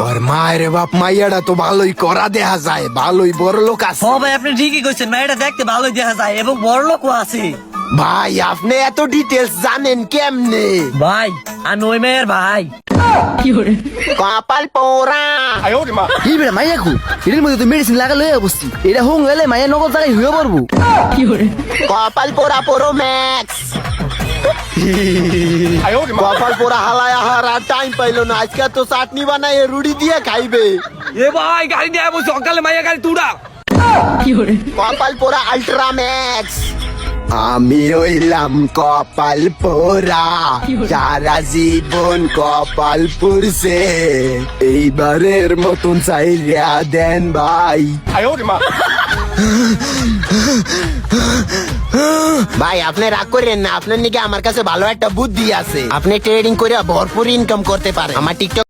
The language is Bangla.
ওর মায়ের বাপ মাইয়াটা তো ভালোই করা দেখা যায়, ভালোই বড় লোক আছে। ও ভাই আপনি ঠিকই কইছেন, মাইয়াটা দেখতে ভালোই দেখা যায় এবং বড় লোকও আছে। ভাই আপনি এত ডিটেলস জানেন কেমনে? ভাই আমি ওই মেয়ের ভাই। কপাল পোড়া। এই বেটা মাইয়া কু এর মধ্যে তো মেডিসিন লাগা লইয়া বসছি, এটা হোং গেলে মাইয়া নগদ জায়গায় হয়ে পড়বো। কপাল পোড়া পোড়ো ম্যাক্স। কপাল পোড়া হালায় আহার আর টাইম পাইলো না, আজকে তো চাটনি বানায় রুটি দিয়ে খাইবে। এ ভাই গাড়ি নিয়ে বসে সকালে মাইয়া গাড়ি তুড়া। কপাল পোড়া আল্ট্রা ম্যাক্স। আমি রইলাম কপাল পোড়া, সারা জীবন কপাল পুরছে, এইবারের মতন চাইয়া দেন ভাই। ভাই আপনি রাগ করেন না, আপনার নাকি আমার কাছে ভালো একটা বুদ্ধি আছে, আপনি ট্রেডিং করে ভরপুর ইনকাম করতে পারেন। আমার টিকটক